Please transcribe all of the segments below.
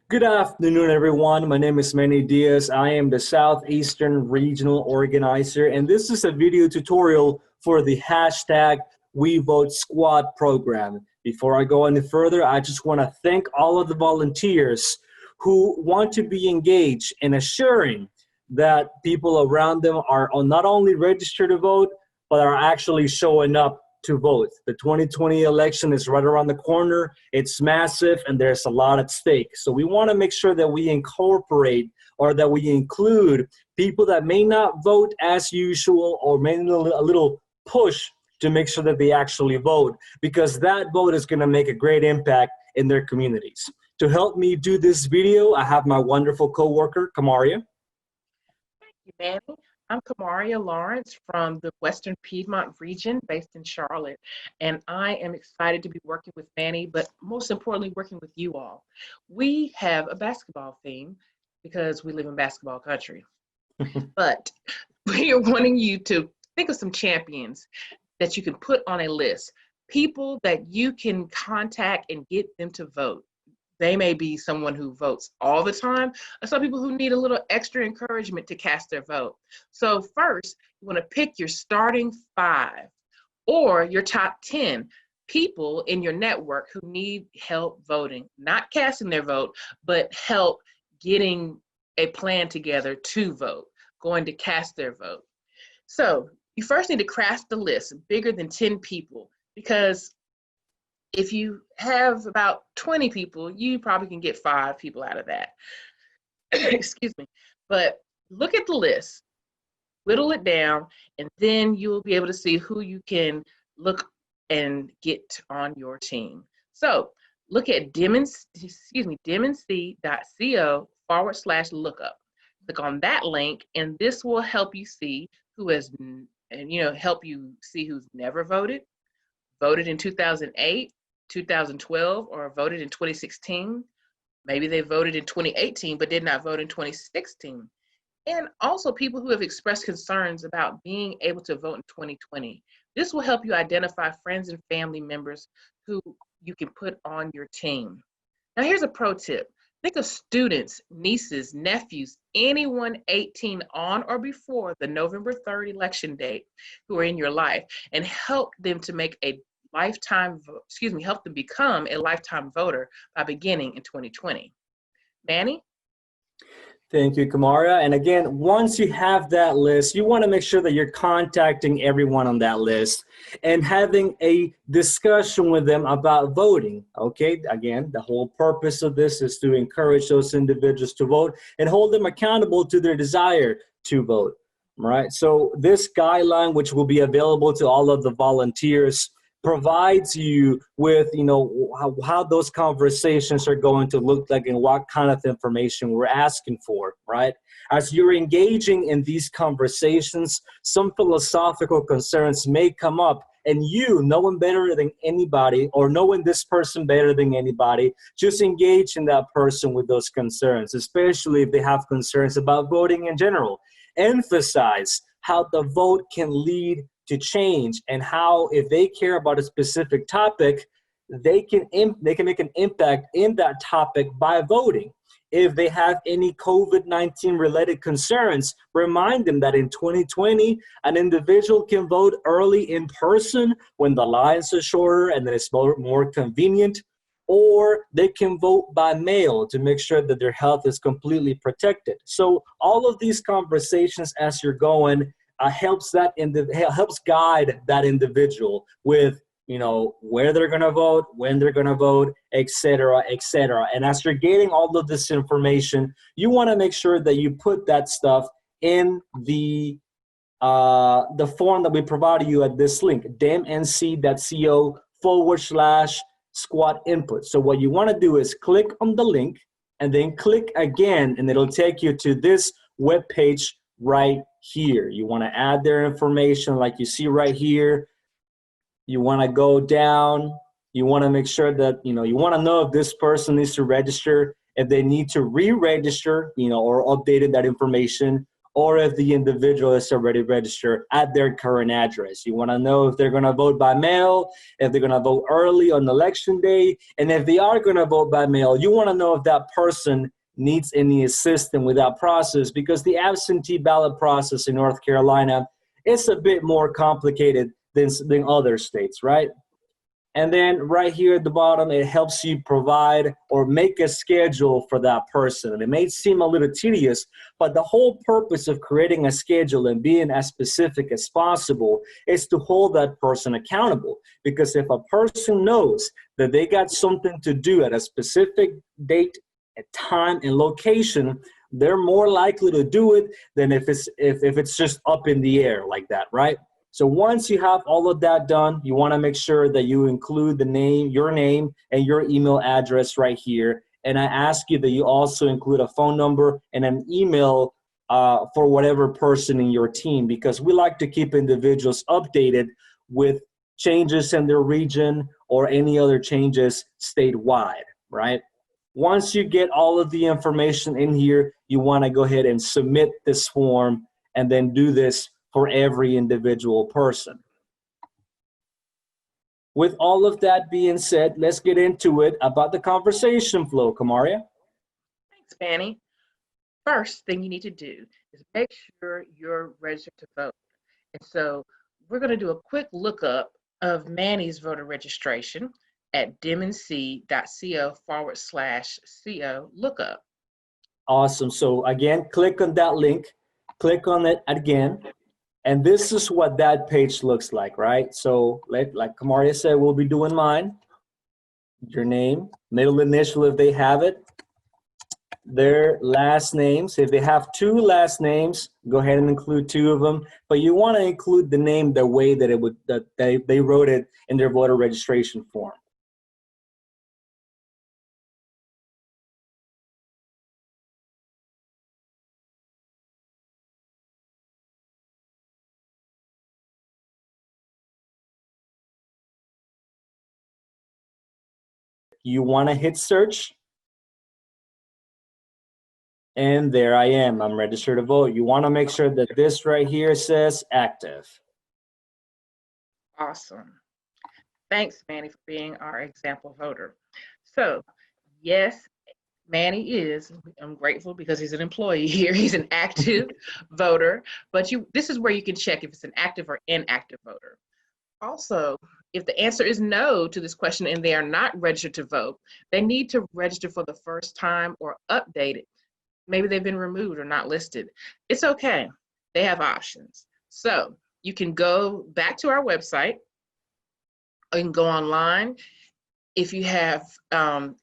Good afternoon, everyone. My name is Manny Diaz. I am the Southeastern Regional Organizer, and this is a video tutorial for the hashtag WeVoteSquad program. Before I go any further, I just want to thank all of the volunteers who want to be engaged in assuring that people around them are not only registered to vote, but are actually showing up to vote. The 2020 election is right around the corner. It's massive and there's a lot at stake. So we want to make sure that we incorporate or that we include people that may not vote as usual or may need a little push to make sure that they actually vote, because that vote is going to make a great impact in their communities. To help me do this video, I have my wonderful coworker, Kamaria. Thank you, Manny. I'm Kamaria Lawrence from the Western Piedmont region based in Charlotte, and I am excited to be working with Manny, but most importantly, working with you all. We have a basketball theme because we live in basketball country, but we are wanting you to think of some champions that you can put on a list, people that you can contact and get them to vote. They may be someone who votes all the time, or some people who need a little extra encouragement to cast their vote. So first, you want to pick your starting 5 or your top 10 people in your network who need help voting, not casting their vote, but help getting a plan together to vote, going to cast their vote. So you first need to craft the list bigger than 10 people, because if you have about 20 people, you probably can get 5 people out of that. Excuse me. But look at the list, whittle it down, and then you'll be able to see who you can look and get on your team. So look at dimnc.co/lookup. Click on that link, and this will help you see who has, help you see who's never voted in 2008, 2012, or voted in 2016. Maybe they voted in 2018 but did not vote in 2016. And also people who have expressed concerns about being able to vote in 2020. This will help you identify friends and family members who you can put on your team. Now here's a pro tip. Think of students, nieces, nephews, anyone 18 on or before the November 3rd election date who are in your life, and help them to make a help them become a lifetime voter by beginning in 2020. Manny? Thank you, Kamaria. And again, once you have that list, you want to make sure that you're contacting everyone on that list and having a discussion with them about voting. Okay, again, the whole purpose of this is to encourage those individuals to vote and hold them accountable to their desire to vote. Right. So this guideline, which will be available to all of the volunteers, provides you with, how those conversations are going to look like and what kind of information we're asking for, right? As you're engaging in these conversations, some philosophical concerns may come up, and you, knowing better than anybody or knowing this person better than anybody, just engage in that person with those concerns, especially if they have concerns about voting in general. Emphasize how the vote can lead to change, and how if they care about a specific topic, they can make an impact in that topic by voting. If they have any COVID-19 related concerns, remind them that in 2020, an individual can vote early in person when the lines are shorter and then it's more convenient, or they can vote by mail to make sure that their health is completely protected. So all of these conversations as you're going helps guide that individual with, where they're going to vote, when they're going to vote, et cetera, et cetera. And as you're getting all of this information, you want to make sure that you put that stuff in the form that we provided you at this link, dimnc.co/squad input. So what you want to do is click on the link and then click again, and it'll take you to this web page right here. You want to add their information like you see right here. You want to go down. You want to make sure that, you want to know if this person needs to register, if they need to re-register, or updated that information, or if the individual is already registered at their current address. You want to know if they're going to vote by mail, if they're going to vote early on election day, and if they are going to vote by mail, you want to know if that person needs any assistance with that process, because the absentee ballot process in North Carolina is a bit more complicated than other states, right? And then right here at the bottom, it helps you provide or make a schedule for that person. And it may seem a little tedious, but the whole purpose of creating a schedule and being as specific as possible is to hold that person accountable. Because if a person knows that they got something to do at a specific date, a time, and location, they're more likely to do it than if it's just up in the air like that, right? So once you have all of that done, you want to make sure that you include the name, your name, and your email address right here. And I ask you that you also include a phone number and an email for whatever person in your team, because we like to keep individuals updated with changes in their region or any other changes statewide, right? Once you get all of the information in here, you want to go ahead and submit this form and then do this for every individual person. With all of that being said, let's get into it about the conversation flow, Kamaria. Thanks, Manny. First thing you need to do is make sure you're registered to vote. And so we're going to do a quick lookup of Manny's voter registration at dimnc.co/CO lookup. Awesome. So again, click on that link, click on it again. And this is what that page looks like, right? So like Kamaria said, we'll be doing mine, your name, middle initial if they have it, their last names. If they have two last names, go ahead and include two of them. But you want to include the name the way that they wrote it in their voter registration form. You want to hit search. And there I am. I'm registered to vote. You want to make sure that this right here says active. Awesome. Thanks, Manny, for being our example voter. So, yes, Manny is, I'm grateful because he's an employee here. He's an active voter, but this is where you can check if it's an active or inactive voter. Also, if the answer is no to this question and they are not registered to vote, they need to register for the first time or update it. Maybe they've been removed or not listed. It's okay. They have options. So you can go back to our website. You can go online if you have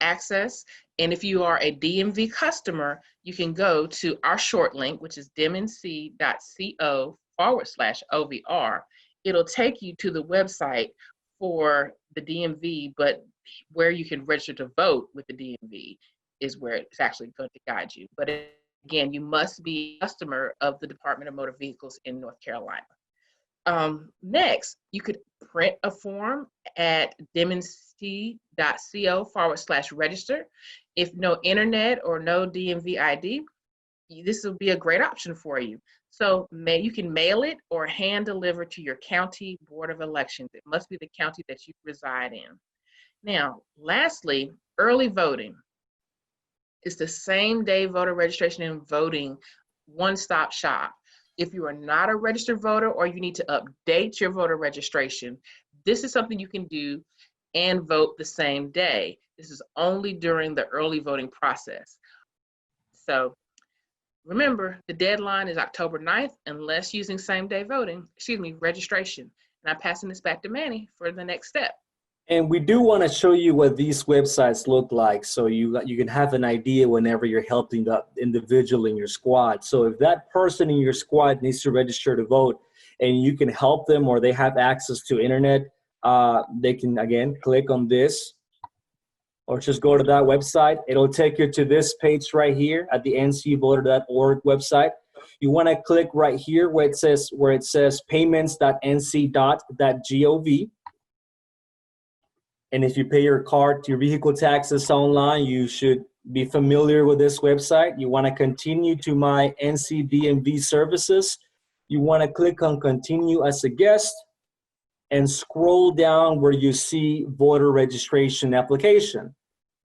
access. And if you are a DMV customer, you can go to our short link, which is dimnc.co/OVR. It'll take you to the website for the DMV, but where you can register to vote with the DMV is where it's actually going to guide you. But again, you must be a customer of the Department of Motor Vehicles in North Carolina. Next, you could print a form at dimnc.co/register. If no internet or no DMV ID, this will be a great option for you. So you can mail it or hand deliver to your county board of elections. It must be the county that you reside in. Now, lastly, early voting. It's the same day voter registration and voting, one-stop shop. If you are not a registered voter or you need to update your voter registration, this is something you can do and vote the same day. This is only during the early voting process. So remember, the deadline is October 9th, unless using same-day registration. And I'm passing this back to Manny for the next step. And we do want to show you what these websites look like, so you can have an idea whenever you're helping the individual in your squad. So if that person in your squad needs to register to vote and you can help them, or they have access to internet, they can, again, click on this or just go to that website. It'll take you to this page right here at the ncvoter.org website. You want to click right here where it says payments.nc.gov. And if you pay your vehicle taxes online, you should be familiar with this website, you want to continue to my NCDMV services, you want to click on continue as a guest and scroll down where you see voter registration application.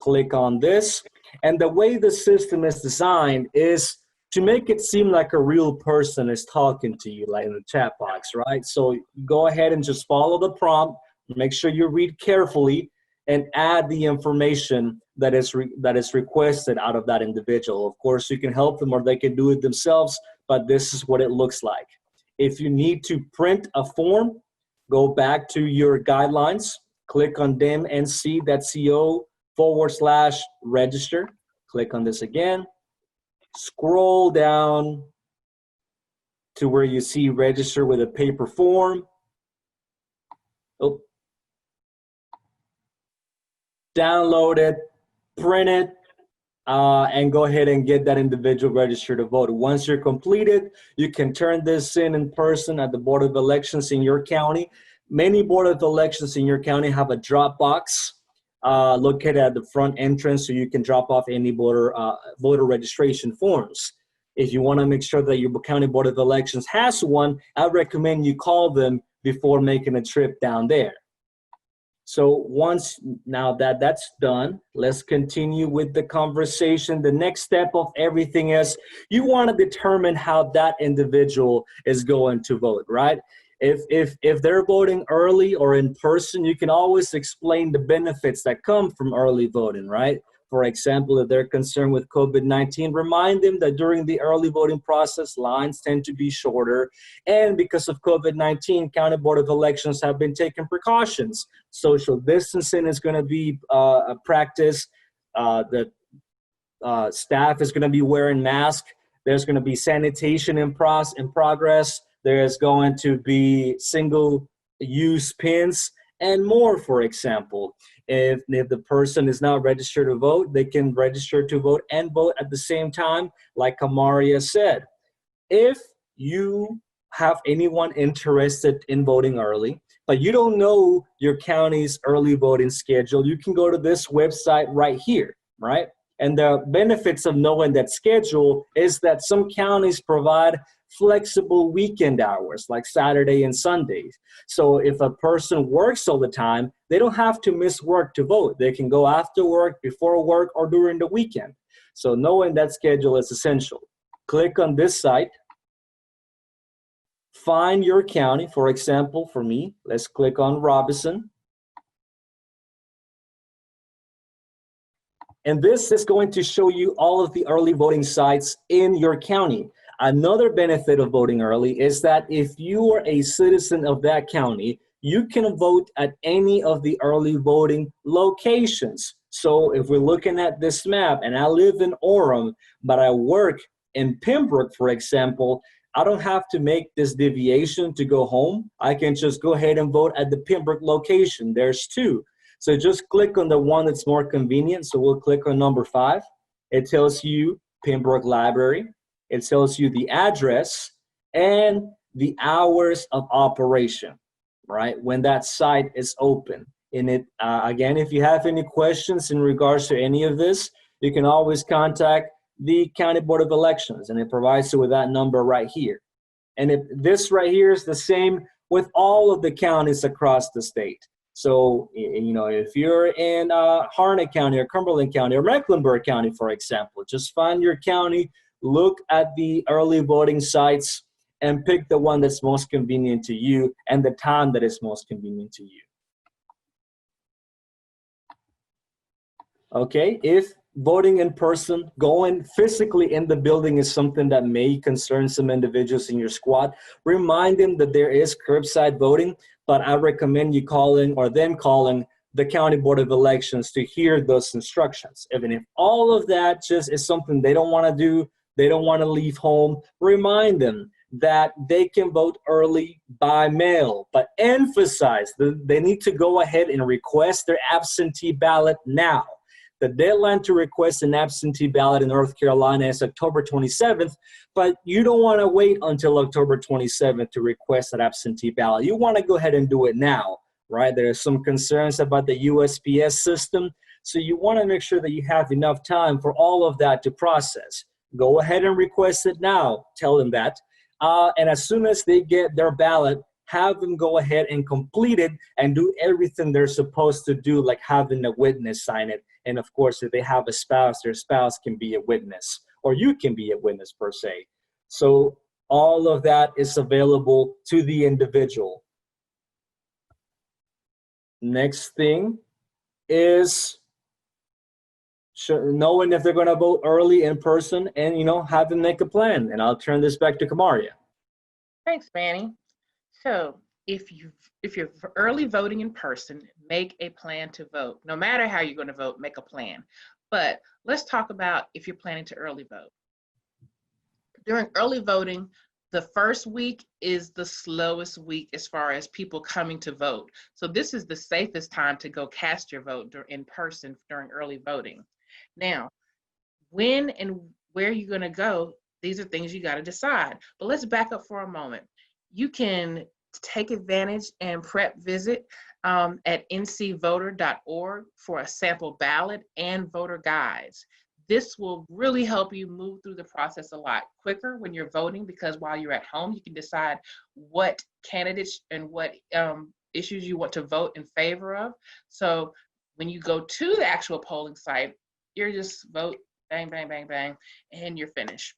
Click on this. And the way the system is designed is to make it seem like a real person is talking to you, like in the chat box, right? So go ahead and just follow the prompt, make sure you read carefully, and add the information that is requested out of that individual. Of course, you can help them or they can do it themselves, but this is what it looks like. If you need to print a form, go back to your guidelines, click on demnc.co/register, click on this again, scroll down to where you see register with a paper form. Oh. Download it, print it, and go ahead and get that individual registered to vote. Once you're completed, you can turn this in person at the Board of Elections in your county. Many Board of Elections in your county have a drop box located at the front entrance, so you can drop off any voter registration forms. If you want to make sure that your county Board of Elections has one, I recommend you call them before making a trip down there. So now that that's done, let's continue with the conversation. The next step of everything is you want to determine how that individual is going to vote, right? If they're voting early or in person, you can always explain the benefits that come from early voting, right? For example, if they're concerned with COVID-19, remind them that during the early voting process, lines tend to be shorter. And because of COVID-19, County Board of Elections have been taking precautions. Social distancing is going to be a practice. The staff is going to be wearing masks. There's going to be sanitation in progress. There's going to be single-use pins and more, for example. If the person is not registered to vote, they can register to vote and vote at the same time, like Kamaria said. If you have anyone interested in voting early, but you don't know your county's early voting schedule, you can go to this website right here, right? And the benefits of knowing that schedule is that some counties provide flexible weekend hours like Saturday and Sundays. So if a person works all the time, they don't have to miss work to vote. They can go after work, before work, or during the weekend. So knowing that schedule is essential. Click on this site. Find your county. For example, for me, let's click on Robinson. And this is going to show you all of the early voting sites in your county. Another benefit of voting early is that if you are a citizen of that county, you can vote at any of the early voting locations. So if we're looking at this map and I live in Orem, but I work in Pembroke, for example, I don't have to make this deviation to go home. I can just go ahead and vote at the Pembroke location. There's two. So just click on the one that's more convenient. So we'll click on number 5. It tells you Pembroke Library. It tells you the address and the hours of operation, right? When that site is open. And again, if you have any questions in regards to any of this, you can always contact the County Board of Elections, and it provides you with that number right here. And if this right here is the same with all of the counties across the state. So, you know, if you're in Harnett County or Cumberland County or Mecklenburg County, for example, just find your county, look at the early voting sites, and pick the one that's most convenient to you and the time that is most convenient to you. Okay, if voting in person, going physically in the building is something that may concern some individuals in your squad, remind them that there is curbside voting, but I recommend you calling or them calling the County Board of Elections to hear those instructions. Even if all of that just is something they don't want to do, they don't want to leave home, remind them that they can vote early by mail, but emphasize that they need to go ahead and request their absentee ballot now. The deadline to request an absentee ballot in North Carolina is October 27th, but you don't want to wait until October 27th to request an absentee ballot. You want to go ahead and do it now, right? There are some concerns about the USPS system. So you want to make sure that you have enough time for all of that to process. Go ahead and request it now. Tell them that. And as soon as they get their ballot, have them go ahead and complete it and do everything they're supposed to do, like having a witness sign it. And of course, if they have a spouse, their spouse can be a witness, or you can be a witness per se. So all of that is available to the individual. Next thing is knowing if they're going to vote early in person, and have them make a plan. And I'll turn this back to Kamaria. Thanks, Manny. So if you're early voting in person, make a plan to vote. No matter how you're going to vote, make a plan. But let's talk about if you're planning to early vote. During early voting, the first week is the slowest week as far as people coming to vote. So this is the safest time to go cast your vote in person during early voting. Now, when and where you're going to go, these are things you got to decide. But let's back up for a moment. You can take advantage and prep visit at ncvoter.org for a sample ballot and voter guides. This will really help you move through the process a lot quicker when you're voting, because while you're at home, you can decide what candidates and what issues you want to vote in favor of. So when you go to the actual polling site, you're just vote, bang, bang, bang, bang, and you're finished.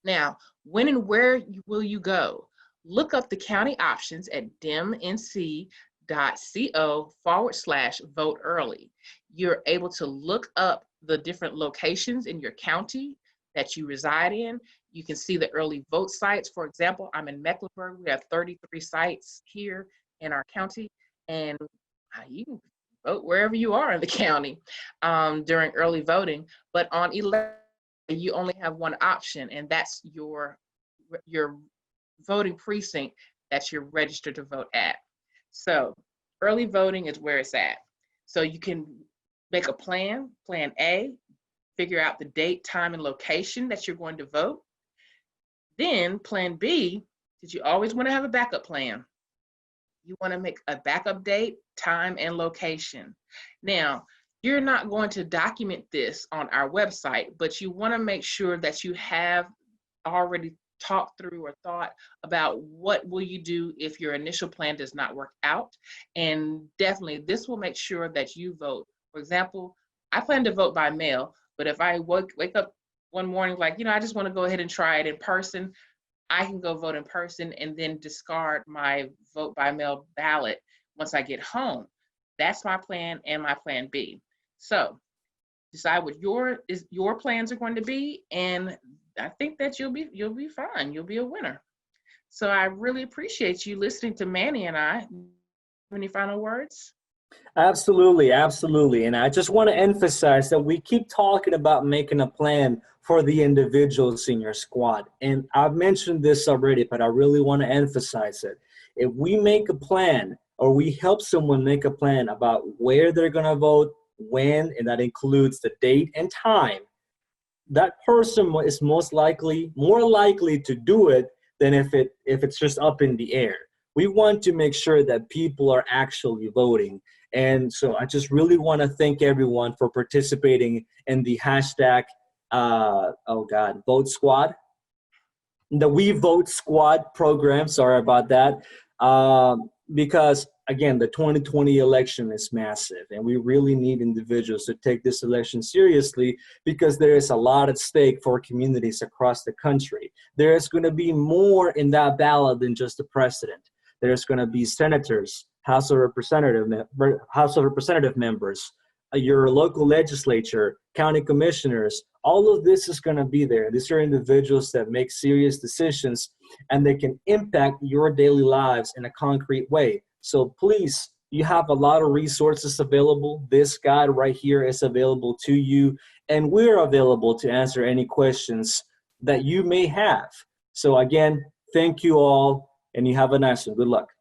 Now, when and where will you go? Look up the county options at demnc.co/vote early. You're able to look up the different locations in your county that you reside in. You can see the early vote sites. For example, I'm in Mecklenburg. We have 33 sites here in our county, and you can vote wherever you are in the county during early voting. But on election, you only have one option, and that's your voting precinct that you're registered to vote at. So early voting is where it's at. So you can make a plan A, figure out the date, time, and location that you're going to vote. Then plan B, because you always want to have a backup plan. You want to make a backup date, time, and location. Now, you're not going to document this on our website, but you want to make sure that you have already talked through or thought about what will you do if your initial plan does not work out. And definitely this will make sure that you vote. For example, I plan to vote by mail, but if I wake up one morning like, I just want to go ahead and try it in person, I can go vote in person and then discard my vote by mail ballot once I get home. That's my plan and my plan B. So decide what your plans are going to be, and I think that you'll be fine. You'll be a winner. So I really appreciate you listening to Manny and I. Any final words? Absolutely, absolutely. And I just want to emphasize that we keep talking about making a plan for the individuals in your squad. And I've mentioned this already, but I really want to emphasize it. If we make a plan, or we help someone make a plan about where they're going to vote, when, and that includes the date and time, that person is more likely to do it than if it's just up in the air. We want to make sure that people are actually voting. And so I just really want to thank everyone for participating in the hashtag, Vote Squad, the We Vote Squad program. Sorry about that. Because again, the 2020 election is massive, and we really need individuals to take this election seriously, because there is a lot at stake for communities across the country. There is going to be more in that ballot than just the president. There's going to be senators, House of Representative members, your local legislature, county commissioners. All of this is going to be there. These are individuals that make serious decisions, and they can impact your daily lives in a concrete way. So please, you have a lot of resources available. This guide right here is available to you, and we're available to answer any questions that you may have. So again, thank you all, and you have a nice one. Good luck.